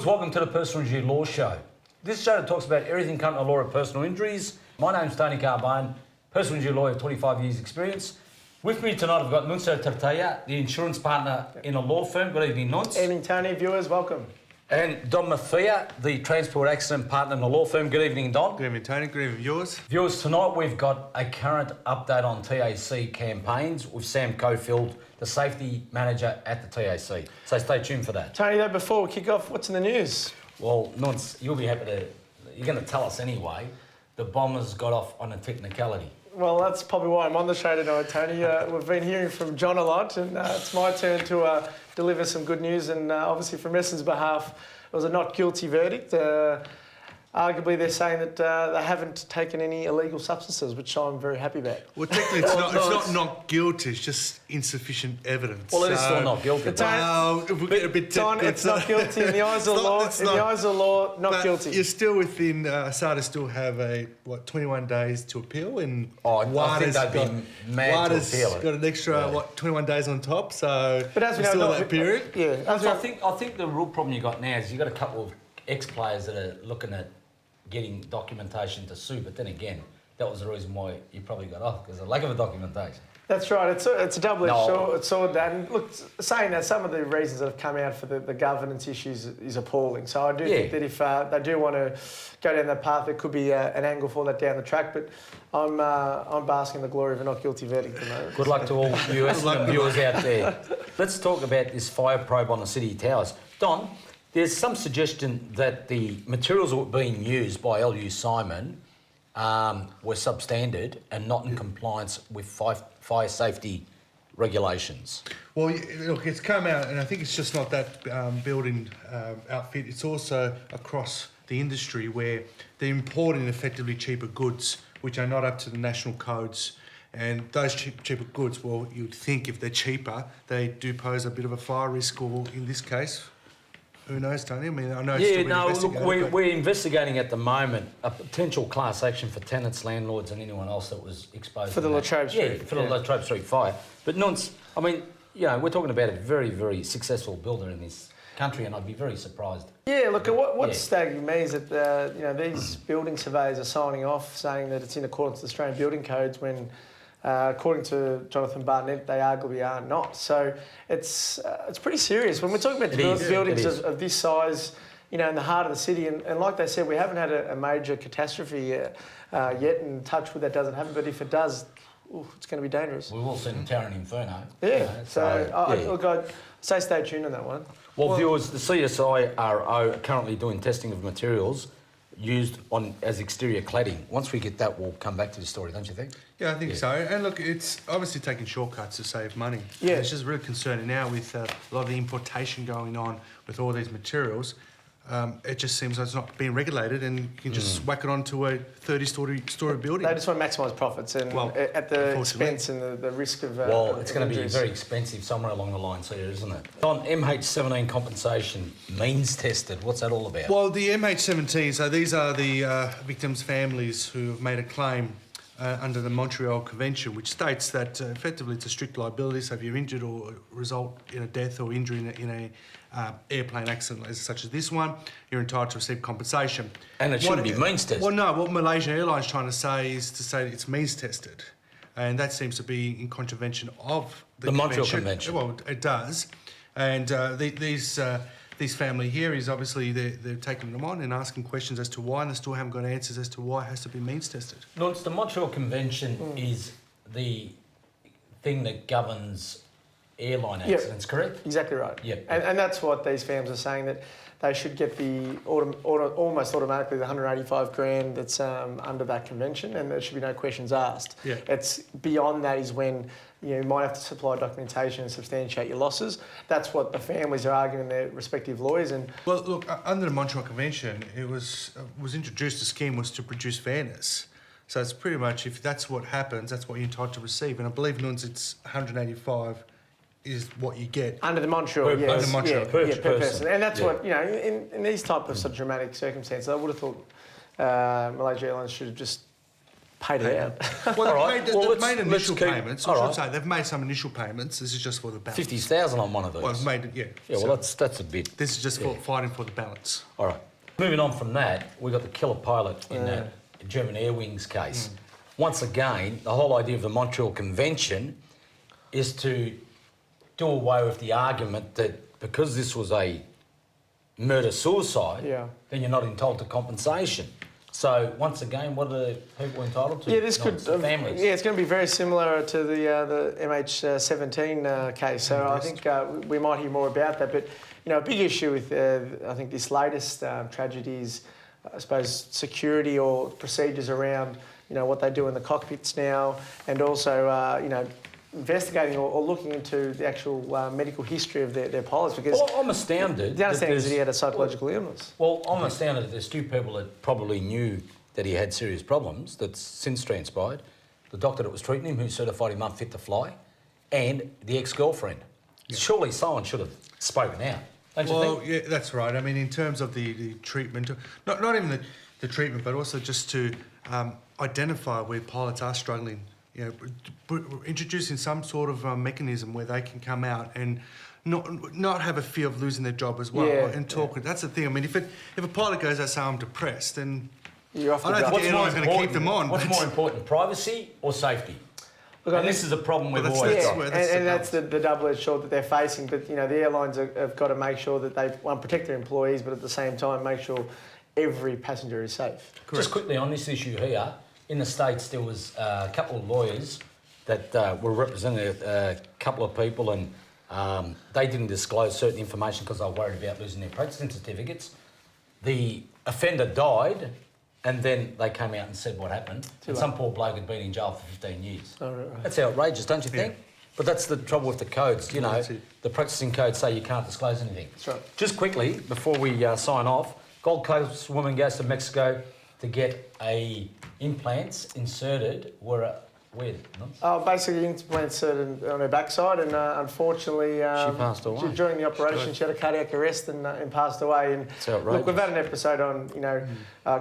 welcome to the Personal Injury Law Show. This show talks about everything coming to the law of personal injuries. My name's Tony Carbone, personal injury lawyer, 25 years experience. With me tonight I've got Nuncio Tartaya, the insurance partner in a law firm. Good evening, Nunc. Evening, Tony. Viewers, welcome. And Don Maffia, the transport accident partner in a law firm. Good evening, Don. Good evening, Tony. Good evening, viewers. Viewers, tonight we've got a current update on TAC campaigns with Sam Cockfield, the safety manager at the TAC. So stay tuned for that. Tony, though, before we kick off, what's in the news? Well, Nunc, you'll be happy to... You're going to tell us anyway. The Bombers got off on a technicality. Well, that's probably why I'm on the show tonight, Tony. We've been hearing from John a lot, and it's my turn to deliver some good news. And obviously, from Essendon's behalf, it was a not guilty verdict. Arguably, they're saying that they haven't taken any illegal substances, which I'm very happy about. Well, technically, it's not guilty. It's just insufficient evidence. Well, it is still not guilty. Well, if we get a bit Don, it's not guilty in the eyes of the law. In the eyes of the law, not guilty. You're still within. SADA still have 21 days to appeal, and I think they'd be mad to appeal it. Got an extra 21 days on top. So, but as we know, still that period. Yeah. I think the real problem you got now is you got a couple of ex-players that are looking at getting documentation to sue, but then again, that was the reason why you probably got off, because of the lack of a documentation. That's right. It's a double-edged sword. And look, saying that some of the reasons that have come out for the governance issues is appalling. So I do think that if they do want to go down that path, there could be an angle for that down the track. But I'm basking in the glory of a not guilty verdict at the moment. Good luck to all viewers out there. Let's talk about this fire probe on the City Towers. Don, there's some suggestion that the materials that were being used by LU Simon were substandard and not in compliance with fire safety regulations. Well, look, it's come out, and I think it's just not that building outfit. It's also across the industry where they're importing effectively cheaper goods, which are not up to the national codes. And those cheaper goods, well, you'd think if they're cheaper, they do pose a bit of a fire risk, or in this case, who knows, Tony? I mean, I know it's still being investigated. Look, we're investigating at the moment a potential class action for tenants, landlords and anyone else that was exposed for the Latrobe Street. Yeah, for the Latrobe Street fire. But Nunc, I mean, you know, we're talking about a very, very successful builder in this country, and I'd be very surprised. Yeah, look, what's staggering me is that, you know, these building surveyors are signing off saying that it's in accordance with Australian building codes when... according to Jonathan Barnett, they arguably are not. So it's pretty serious. When we're talking about buildings of this size, you know, in the heart of the city, and like they said, we haven't had a major catastrophe yet, and touch wood that doesn't happen, but if it does, it's going to be dangerous. We've all seen the Towering Inferno. Yeah, look, I'd say stay tuned on that one. Well, viewers, the CSIRO are currently doing testing of materials used as exterior cladding. Once we get that, we'll come back to the story, don't you think? Yeah, I think so. And look, it's obviously taking shortcuts to save money. Yeah. And it's just really concerning now with a lot of the importation going on with all these materials. It just seems like it's not being regulated, and you can just whack it onto a 30-story building. They just want to maximise profits, and at the expense and the risk of well, it's going to be very expensive somewhere along the lines here, isn't it? On MH17 compensation, means tested, what's that all about? Well, the MH17, so these are the victims' families who have made a claim under the Montreal Convention, which states that effectively it's a strict liability. So if you're injured or result in a death or injury in a airplane accident such as this one, you're entitled to receive compensation. And it shouldn't be means tested. Well, no. What Malaysian Airlines trying to say is to say that it's means tested, and that seems to be in contravention of the Montreal Convention. Well, it does, and this family here is obviously they're taking them on and asking questions as to why, and they still haven't got answers as to why it has to be means tested. No, it's the Montreal Convention is the thing that governs airline accidents, correct? Exactly right. Yep. And that's what these families are saying, that they should get the almost automatically the 185 grand that's under that convention, and there should be no questions asked. Yeah. It's beyond that is when you might have to supply documentation and substantiate your losses. That's what the families are arguing in their respective lawyers. And well, look, under the Montreal Convention, it was introduced. The scheme was to produce fairness. So it's pretty much, if that's what happens, that's what you're entitled to receive. And I believe, Nuns, it's 185 is what you get. Under the Montreal, yes. Under Montreal. Per person. And that's what, you know, in these type of such dramatic circumstances, I would have thought Malaysia Airlines should have just paid it out. Well, All right, they've well, made let's initial keep- payments. all I should right. say they've made some initial payments. This is just for the balance. 50,000 on one of these. Well, they've made it, yeah. Yeah, well, So that's a bit. this is just for fighting for the balance. All right. Moving on from that, we got the killer pilot in that German Air Wings case. Once again, the whole idea of the Montreal Convention is to do away with the argument that because this was a murder-suicide, then you're not entitled to compensation. So once again, what are the people entitled to? Yeah, this Not could. the families. Yeah, it's going to be very similar to the MH17 case. So I think we might hear more about that. But you know, a big issue with I think this latest tragedy is, I suppose, security or procedures around what they do in the cockpits now, and also investigating or looking into the actual medical history of their pilots, because Well, I'm astounded. the understanding is that there's- he had a psychological illness. Well, I'm astounded that there's two people that probably knew that he had serious problems that's since transpired. The doctor that was treating him, who certified him unfit to fly, and the ex-girlfriend. Surely someone should have spoken out, don't you Well, think? yeah, that's right. I mean, in terms of the treatment, not even the treatment, but also just to identify where pilots are struggling. Introducing some sort of mechanism where they can come out and not have a fear of losing their job as well, and talk. That's the thing. I mean, if a pilot goes out saying I'm depressed, then You're off the I don't job. think the airline's going to keep them on. What's but- more important, privacy or safety? Look, I And think- this is a problem we've Well, that's- always that's got. where- and that's the the double-edged sword that they're facing. But the airlines have got to make sure that they protect their employees, but at the same time make sure every passenger is safe. Just quickly on this issue here, in the States there was a couple of lawyers that were representing a couple of people, and they didn't disclose certain information because they were worried about losing their practicing certificates. The offender died, and then they came out and said what happened. And some poor bloke had been in jail for 15 years. Oh, right. That's outrageous, don't you think? But that's the trouble with the codes, that's it. The practicing codes say you can't disclose anything. That's right. Just quickly, before we sign off, Gold Coast woman goes to Mexico to get implants inserted where? Basically, implants on her backside, and unfortunately, She passed away. during the operation, she had a cardiac arrest and passed away. And It's outrageous. look, we've had an episode on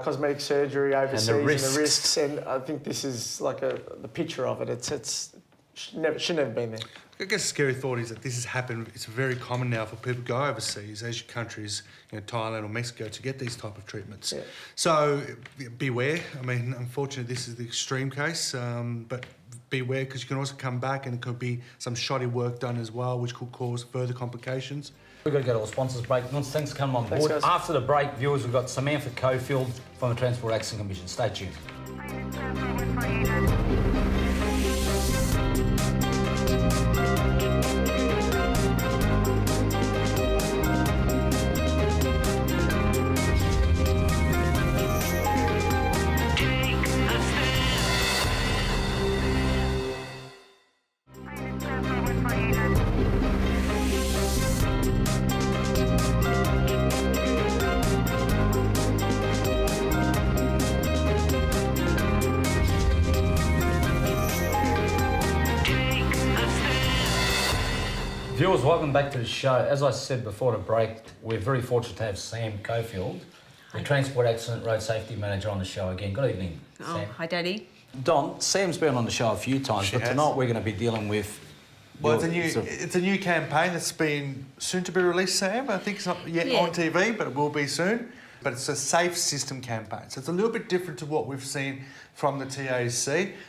cosmetic surgery overseas and the risks, and I think this is like the picture of it. It's should never been there. I guess the scary thought is that this has happened. It's very common now for people to go overseas, Asian countries, Thailand or Mexico, to get these type of treatments. Yeah. So beware. I mean, unfortunately, this is the extreme case, but beware, because you can also come back and it could be some shoddy work done as well, which could cause further complications. We've got to go to a sponsors break. Nons, thanks for coming on Thanks, board. guys. After the break, viewers, we've got Samantha Cockfield from the Transport Accident Commission. Stay tuned. Viewers, welcome back to the show. As I said before the break, we're very fortunate to have Sam Cockfield, the Transport Accident Road Safety Manager, on the show again. Good evening, Sam. Hi, Daddy. Don, Sam's been on the show a few times, but has. tonight we're going to be dealing with... Well, your- it's a new campaign that's been soon to be released, Sam. I think it's not yet Yeah. on TV, but it will be soon. But it's a safe system campaign. So it's a little bit different to what we've seen from the TAC.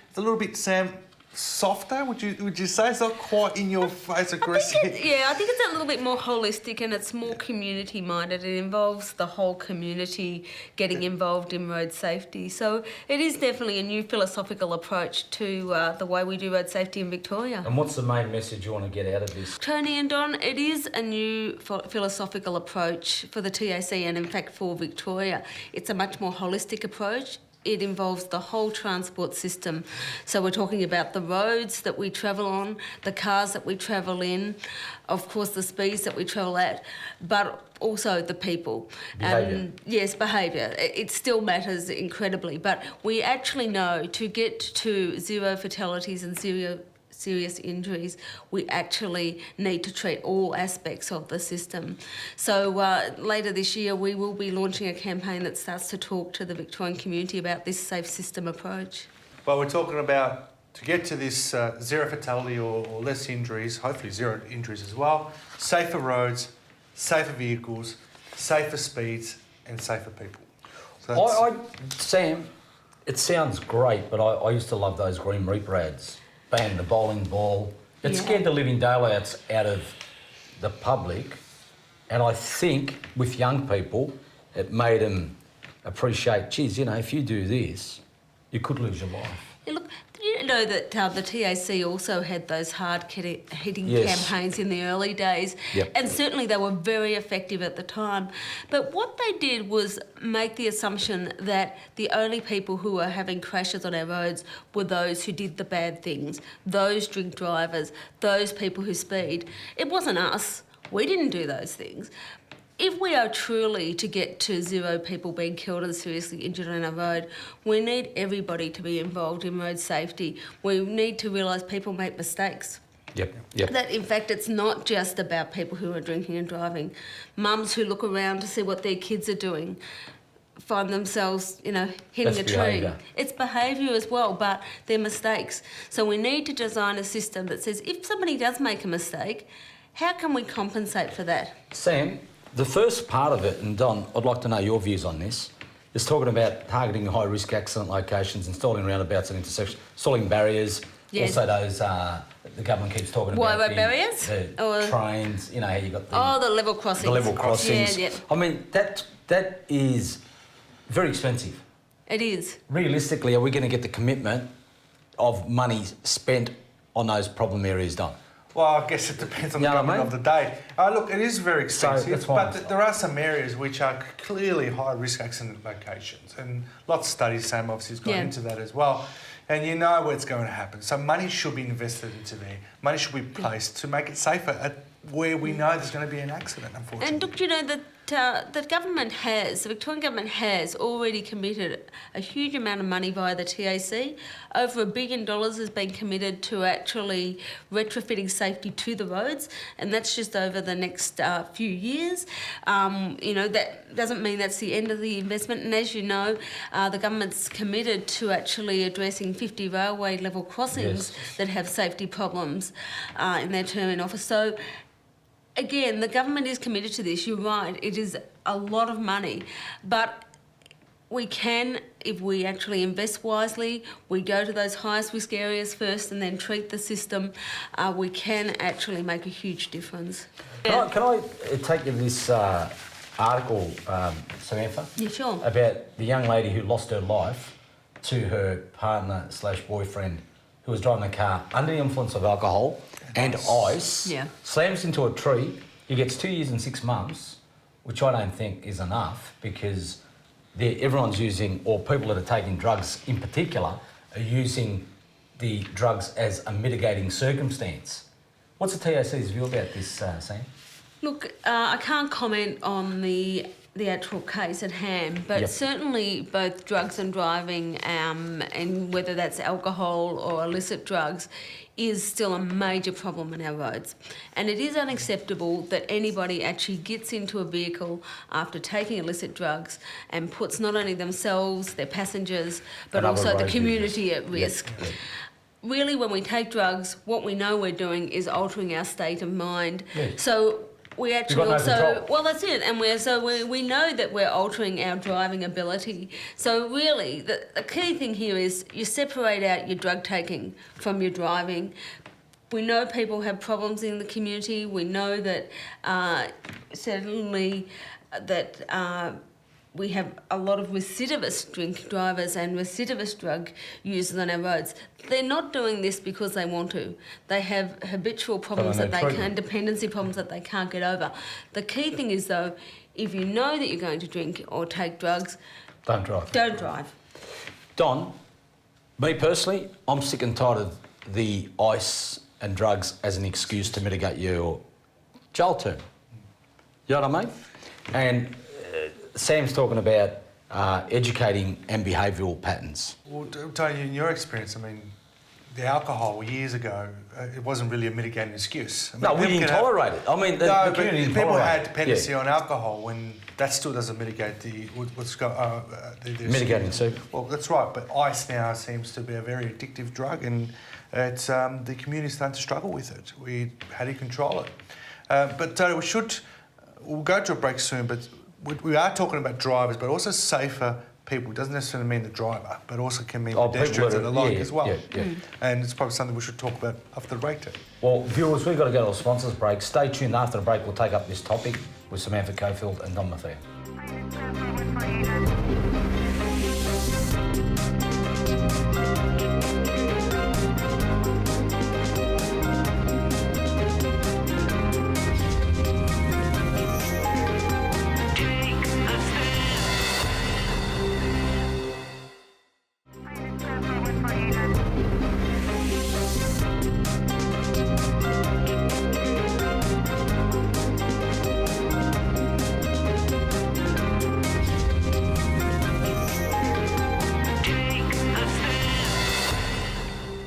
It's a little bit, Sam, softer. Would you say it's not quite in your face aggressive? I think it's a little bit more holistic and it's more community minded. It involves the whole community getting involved in road safety. So it is definitely a new philosophical approach to the way we do road safety in Victoria. And what's the main message you want to get out of this? Tony and Don, it is a new philosophical approach for the TAC and in fact for Victoria. It's a much more holistic approach. It involves the whole transport system. So we're talking about the roads that we travel on, the cars that we travel in, of course the speeds that we travel at, but also the people. Behaviour. And yes, behaviour. It still matters incredibly, but we actually know to get to zero fatalities and zero serious injuries, we actually need to treat all aspects of the system. So later this year, we will be launching a campaign that starts to talk to the Victorian community about this safe system approach. But we're talking about to get to this zero fatality or less injuries, hopefully zero injuries as well, safer roads, safer vehicles, safer speeds and safer people. So Sam, it sounds great, but I used to love those Green Reaper ads. Bang, the bowling ball. It scared the living daylights out of the public. And I think with young people, it made them appreciate, geez, you know, if you do this, you could lose your life. Yeah, look, did you know that the TAC also had those hard-hitting campaigns in the early days? Yep. And certainly they were very effective at the time. But what they did was make the assumption that the only people who were having crashes on our roads were those who did the bad things, those drink drivers, those people who speed. It wasn't us. We didn't do those things. If we are truly to get to zero people being killed and seriously injured on our road, we need everybody to be involved in road safety. We need to realise people make mistakes. Yep. That in fact it's not just about people who are drinking and driving. Mums who look around to see what their kids are doing find themselves, you know, hitting That's a tree. behaviour. It's behaviour as well, but they're mistakes. So we need to design a system that says if somebody does make a mistake, how can we compensate for that? Sam, the first part of it, and Don, I'd like to know your views on this, is talking about targeting high-risk accident locations, installing roundabouts and intersections, installing barriers, also those, the government keeps talking about Road barriers? the trains, you know, how you got the level crossings. the level crossings. Yeah. I mean, that is very expensive. It is. Realistically, are we going to get the commitment of money spent on those problem areas done? well, I guess it depends on the You know what I government of the day. Look, it is very expensive, that's why but there are some areas which are clearly high-risk accident locations, and lots of studies, Sam obviously has gone into that as well. And you know where it's going to happen. So money should be invested into there. Money should be placed to make it safer at where we know there's going to be an accident, unfortunately. And look, you know, the government has, the Victorian government has already committed a huge amount of money via the TAC. Over $1 billion has been committed to actually retrofitting safety to the roads, and that's just over the next few years. You know, that doesn't mean that's the end of the investment. And as you know, the government's committed to actually addressing 50 railway level crossings that have safety problems in their term in office. So, again, the government is committed to this. You're right, it is a lot of money, but we can, if we actually invest wisely, we go to those highest risk areas first and then treat the system, we can actually make a huge difference. Can I take you to this article, Samantha? Yeah, sure. About the young lady who lost her life to her partner/boyfriend who was driving the car under the influence of alcohol and ice, slams into a tree. He gets 2 years and 6 months, which I don't think is enough because everyone's using, or people that are taking drugs in particular, are using the drugs as a mitigating circumstance. What's the TAC's view about this, Sam? Look, I can't comment on the actual case at hand, but certainly both drugs and driving, and whether that's alcohol or illicit drugs, is still a major problem on our roads. And it is unacceptable that anybody actually gets into a vehicle after taking illicit drugs and puts not only themselves, their passengers, but also the community at risk. Really, when we take drugs, what we know we're doing is altering our state of mind. So we actually also, well, that's it, and we know that we're altering our driving ability. So really, the key thing here is you separate out your drug taking from your driving. We know people have problems in the community. We know that certainly that we have a lot of recidivist drink drivers and recidivist drug users on our roads. They're not doing this because they want to. They have habitual problems that they can't, dependency problems that they can't get over. The key thing is, though, if you know that you're going to drink or take drugs, don't drive. Don't drive. Don, me personally, I'm sick and tired of the ice and drugs as an excuse to mitigate your jail term. You know what I mean? And Sam's talking about educating and behavioural patterns. Well, Tony, in your experience, I mean, the alcohol years ago, it wasn't really a mitigating excuse. I mean, No, we didn't tolerate it. I mean, the community didn't people tolerate had it. dependency Yeah. on alcohol when that still doesn't mitigate the Mitigating soup. Well, that's right. But ice now seems to be a very addictive drug, and it's the community's starting to struggle with it. How do you control it? We'll go to a break soon, but we are talking about drivers, but also safer people. It doesn't necessarily mean the driver, but also can mean pedestrians and the like as well. And it's probably something we should talk about after the break too. Well, viewers, we've got to go to a sponsors break. Stay tuned. After the break, we'll take up this topic with Samantha Cockfield and Don Maffia.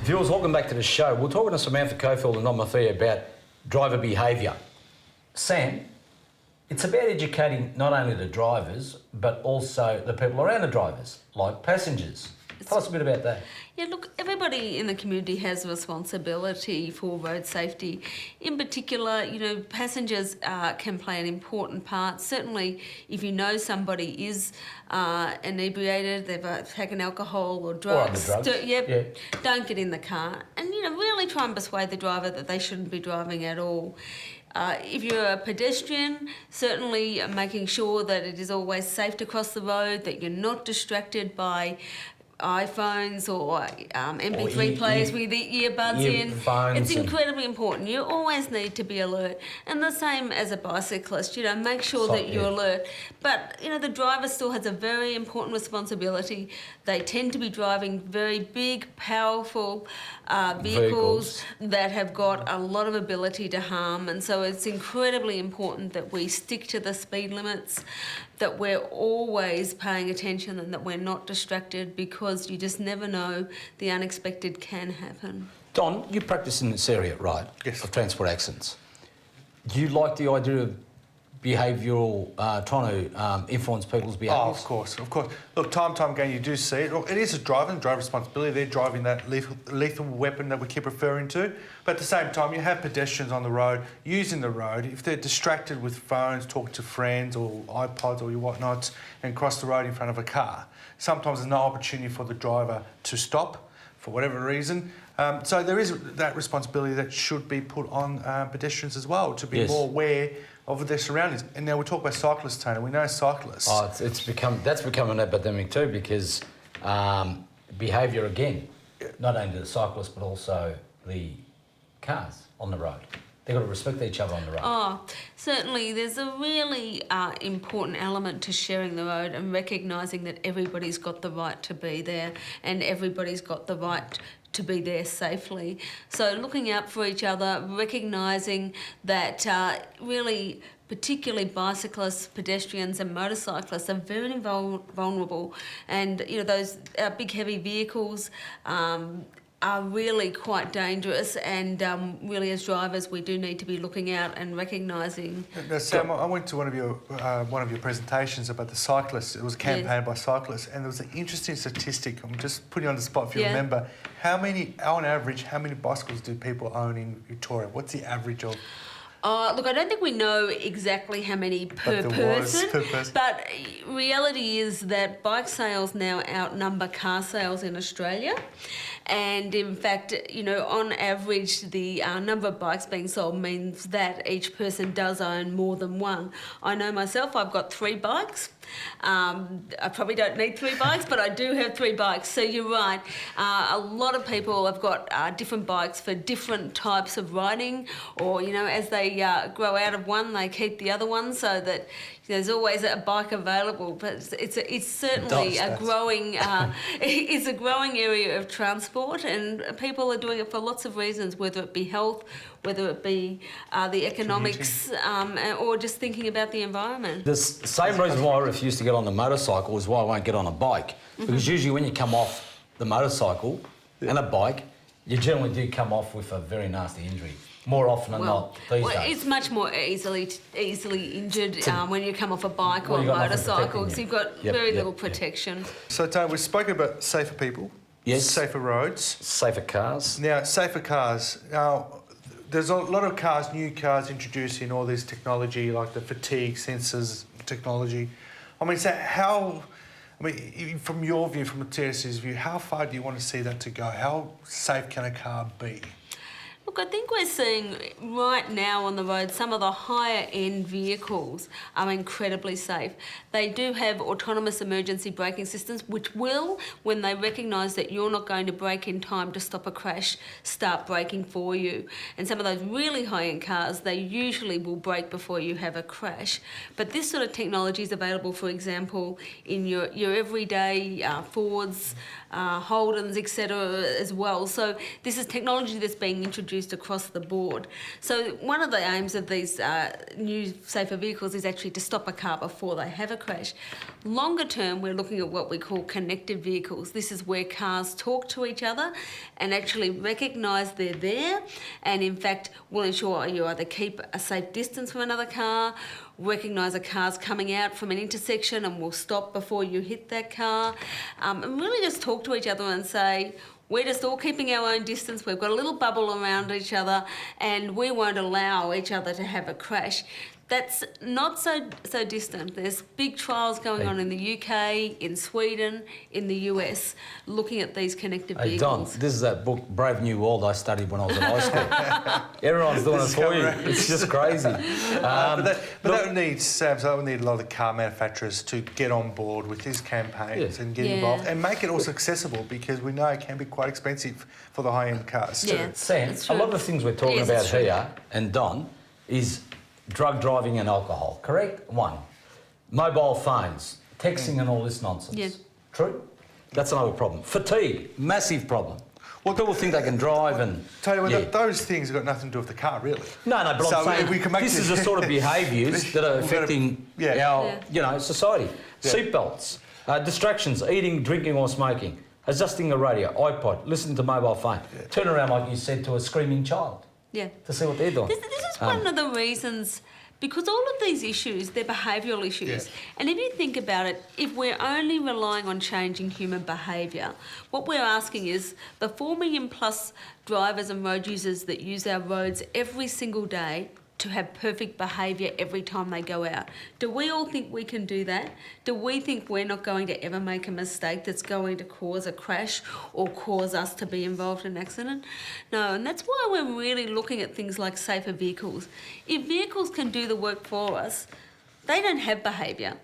Viewers, welcome back to the show. We're talking to Samantha Cockfield and Don Maffia about driver behaviour. Sam, it's about educating not only the drivers, but also the people around the drivers, like passengers. Tell us a bit about that. Yeah, look, everybody in the community has a responsibility for road safety. In particular, passengers can play an important part. Certainly, if you know somebody is inebriated, they've taken alcohol or drugs, Or other drugs. Don't get in the car. And, really try and persuade the driver that they shouldn't be driving at all. If you're a pedestrian, certainly making sure that it is always safe to cross the road, that you're not distracted by iPhones or MP3 players with the earbuds in. It's incredibly important. You always need to be alert. And the same as a bicyclist, make sure that you're alert. But, the driver still has a very important responsibility. They tend to be driving very big, powerful vehicles that have got a lot of ability to harm. And so it's incredibly important that we stick to the speed limits, that we're always paying attention and that we're not distracted, because you just never know, the unexpected can happen. Don, you practice in this area, right? Yes. Of transport accidents. Do you like the idea of behavioural, trying to influence people's behaviours? Oh, of course. Look, time and time again, you do see it. Look, it is a driver responsibility. They're driving that lethal weapon that we keep referring to. But at the same time, you have pedestrians on the road, using the road. If they're distracted with phones, talking to friends or iPods or your whatnots, and cross the road in front of a car, sometimes there's no opportunity for the driver to stop for whatever reason. So there is that responsibility that should be put on pedestrians as well, to be more aware of their surroundings. And now we talk about cyclists, Tony. We know cyclists. Oh, that's become an epidemic too, because behaviour again, not only the cyclists but also the cars on the road. They've got to respect each other on the road. Oh, certainly. There's a really important element to sharing the road and recognising that everybody's got the right to be there and everybody's got the right to be there safely. So looking out for each other, recognising that really, particularly bicyclists, pedestrians and motorcyclists are very vulnerable, and those big heavy vehicles are really quite dangerous, and really as drivers we do need to be looking out and recognising. Now, Sam, I went to one of your presentations about the cyclists. It was a campaign by cyclists, and there was an interesting statistic. I'm just putting you on the spot if you remember. On average, how many bicycles do people own in Victoria? What's the average of? Look, I don't think we know exactly how many per person, but reality is that bike sales now outnumber car sales in Australia. And in fact, on average, the number of bikes being sold means that each person does own more than one. I know myself, I've got 3 bikes. I probably don't need 3 bikes, but I do have 3 bikes. So you're right. A lot of people have got different bikes for different types of riding, or, as they grow out of one, they keep the other one, so that there's always a bike available. But it's certainly a growing area of transport, and people are doing it for lots of reasons, whether it be health, whether it be the economics, or just thinking about the environment. The same reason why I refuse to get on the motorcycle is why I won't get on a bike. Because usually when you come off the motorcycle and a bike, you generally do come off with a very nasty injury. More often than not these days. It's much more easily injured when you come off a bike or a you got nothing motorcycle, protecting because you. you've got very little protection. So, Tony, we've spoken about safer people, Yes. safer roads. Safer cars. Now, safer cars. Now, there's a lot of cars, new cars introducing all this technology, like the fatigue sensors technology. I mean, from your view, from the TSC's view, how far do you want to see that to go? How safe can a car be? Look, I think we're seeing right now on the road some of the higher end vehicles are incredibly safe. They do have autonomous emergency braking systems, which will, when they recognise that you're not going to brake in time to stop a crash, start braking for you. And some of those really high end cars, they usually will brake before you have a crash. But this sort of technology is available, for example, in your everyday Fords, Holdens, etc. as well. So this is technology that's being introduced across the board. So one of the aims of these new safer vehicles is actually to stop a car before they have a crash. Longer term, we're looking at what we call connected vehicles. This is where cars talk to each other and actually recognise they're there, and in fact will ensure you either keep a safe distance from another car, recognise a car's coming out from an intersection and will stop before you hit that car, and really just talk to each other and say, we're just all keeping our own distance, we've got a little bubble around each other, and we won't allow each other to have a crash. That's not so distant. There's big trials going on in the UK, in Sweden, in the US, looking at these connected Hey, Don, vehicles. this is that book, Brave New World, I studied when I was in high school. Everyone's doing it for you. It's just crazy. But that needs, Sam, so that would need a lot of the car manufacturers to get on board with these campaigns and get involved and make it also accessible, because we know it can be quite expensive for the high-end cars too. Yeah. Sam, That's a true. lot of the things we're talking Yes, about it's true. here, and Don, is drug driving and alcohol, correct? One. Mobile phones, texting and all this nonsense. Yeah. True? That's another problem. Fatigue, massive problem. Well, people think they can drive and... Tell you what, those things have got nothing to do with the car, really. No, but So I'm saying if we can make this is the sort of behaviours that are We've gotta- affecting yeah. our, society. Yeah. Seatbelts, distractions, eating, drinking or smoking, adjusting the radio, iPod, listening to mobile phone, turn around, like you said, to a screaming child Yeah. to see what they're doing. This is one of the reasons, because all of these issues, they're behavioural issues. Yes. And if you think about it, if we're only relying on changing human behaviour, what we're asking is the 4 million plus drivers and road users that use our roads every single day to have perfect behaviour every time they go out. Do we all think we can do that? Do we think we're not going to ever make a mistake that's going to cause a crash or cause us to be involved in an accident? No, and that's why we're really looking at things like safer vehicles. If vehicles can do the work for us, they don't have behaviour.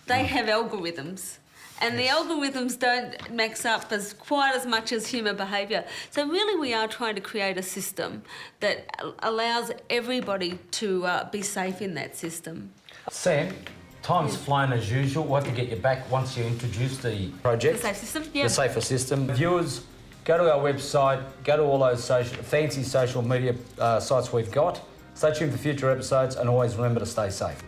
They have algorithms. And the algorithms don't max up as quite as much as human behaviour. So really we are trying to create a system that allows everybody to be safe in that system. Sam, time's flown as usual. We'll have to get you back once you introduce the project. The safe system? Yeah. The safer system. Viewers, go to our website, go to all those fancy social media sites we've got. Stay tuned for future episodes and always remember to stay safe.